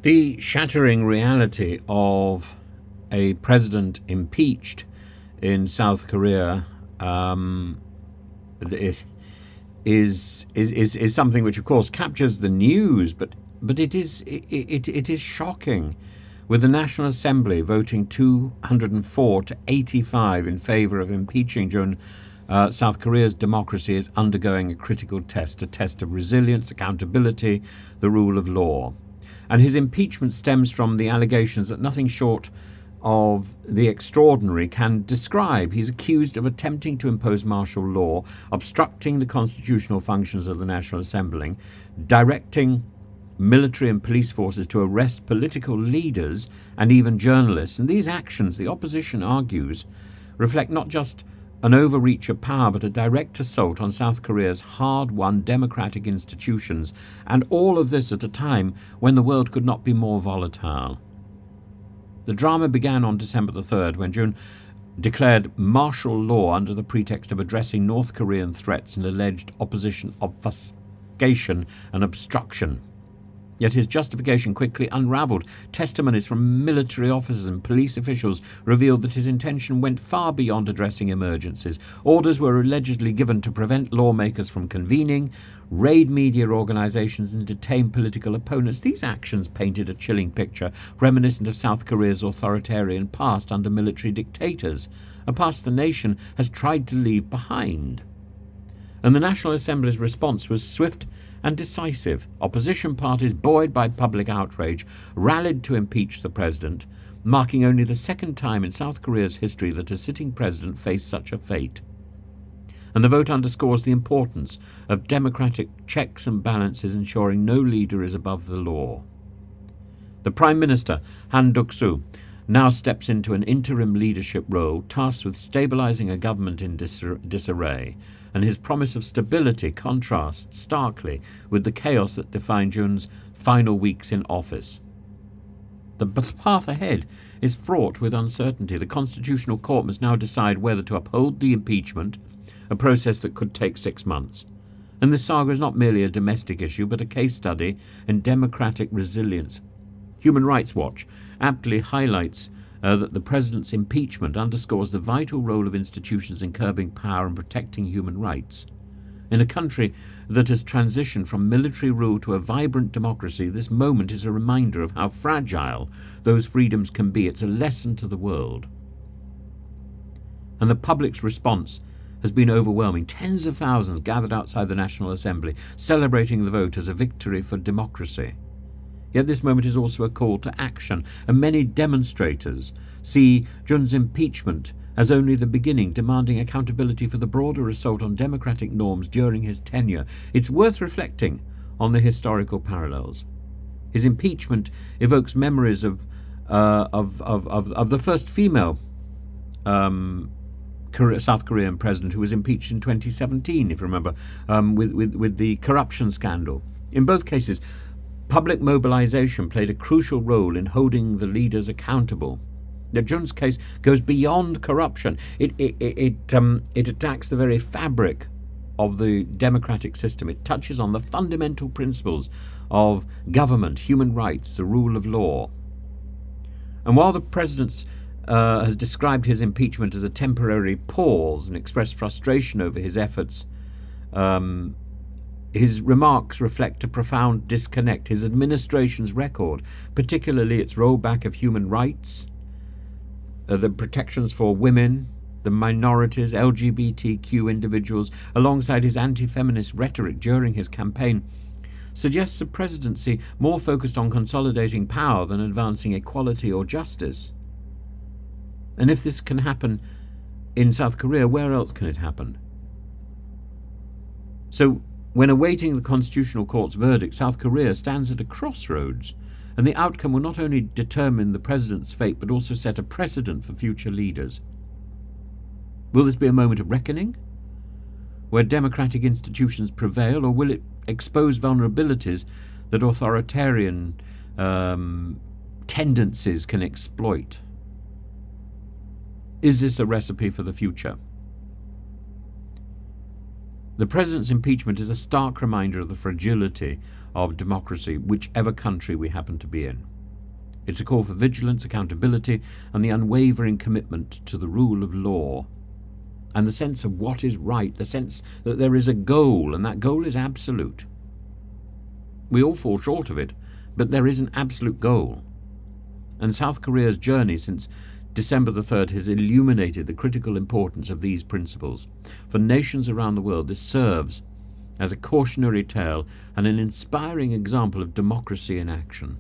The shattering reality of a president impeached in South Korea it is something which, of course, captures the news, but it is shocking, with the National Assembly voting 204 to 85 in favour of impeaching Jun. South Korea's democracy is undergoing a critical test, a test of resilience, accountability, the rule of law. And his impeachment stems from the allegations that nothing short of the extraordinary can describe. He's accused of attempting to impose martial law, obstructing the constitutional functions of the National Assembly, directing military and police forces to arrest political leaders and even journalists. And these actions, the opposition argues, reflect not just an overreach of power, but a direct assault on South Korea's hard-won democratic institutions, and all of this at a time when the world could not be more volatile. The drama began on December the 3rd, when Jun declared martial law under the pretext of addressing North Korean threats and alleged opposition obfuscation and obstruction. Yet his justification quickly unravelled. Testimonies from military officers and police officials revealed that his intention went far beyond addressing emergencies. Orders were allegedly given to prevent lawmakers from convening, raid media organisations and detain political opponents. These actions painted a chilling picture reminiscent of South Korea's authoritarian past under military dictators, a past the nation has tried to leave behind. And the National Assembly's response was swift and decisive. Opposition parties, buoyed by public outrage, rallied to impeach the president, marking only the second time in South Korea's history that a sitting president faced such a fate. And the vote underscores the importance of democratic checks and balances, ensuring no leader is above the law. The Prime Minister, Han Duck-soo, now steps into an interim leadership role tasked with stabilising a government in disarray, and his promise of stability contrasts starkly with the chaos that defined Jun's final weeks in office. The path ahead is fraught with uncertainty. The Constitutional Court must now decide whether to uphold the impeachment, a process that could take 6 months. And this saga is not merely a domestic issue, but a case study in democratic resilience. Human Rights Watch aptly highlights that the president's impeachment underscores the vital role of institutions in curbing power and protecting human rights. In a country that has transitioned from military rule to a vibrant democracy, this moment is a reminder of how fragile those freedoms can be. It's a lesson to the world. And the public's response has been overwhelming. Tens of thousands gathered outside the National Assembly, celebrating the vote as a victory for democracy. Yet this moment is also a call to action, and many demonstrators see Jun's impeachment as only the beginning, demanding accountability for the broader assault on democratic norms during his tenure. It's worth reflecting on the historical parallels. His impeachment evokes memories of the first female South Korean president who was impeached in 2017, if you remember, with the corruption scandal. In both cases, public mobilization played a crucial role in holding the leaders accountable. Now, Jun's case goes beyond corruption. It attacks the very fabric of the democratic system. It touches on the fundamental principles of government, human rights, the rule of law. And while the president has described his impeachment as a temporary pause and expressed frustration over his efforts, his remarks reflect a profound disconnect. His administration's record, particularly its rollback of human rights, the protections for women, the minorities, LGBTQ individuals, alongside his anti-feminist rhetoric during his campaign, suggests a presidency more focused on consolidating power than advancing equality or justice. And if this can happen in South Korea, where else can it happen? So, when awaiting the Constitutional Court's verdict, South Korea stands at a crossroads, and the outcome will not only determine the president's fate, but also set a precedent for future leaders. Will this be a moment of reckoning, where democratic institutions prevail, or will it expose vulnerabilities that authoritarian tendencies can exploit? Is this a recipe for the future? The president's impeachment is a stark reminder of the fragility of democracy, whichever country we happen to be in. It's a call for vigilance, accountability, and the unwavering commitment to the rule of law, and the sense of what is right, the sense that there is a goal, and that goal is absolute. We all fall short of it, but there is an absolute goal. And South Korea's journey since December the 3rd has illuminated the critical importance of these principles. For nations around the world, this serves as a cautionary tale and an inspiring example of democracy in action.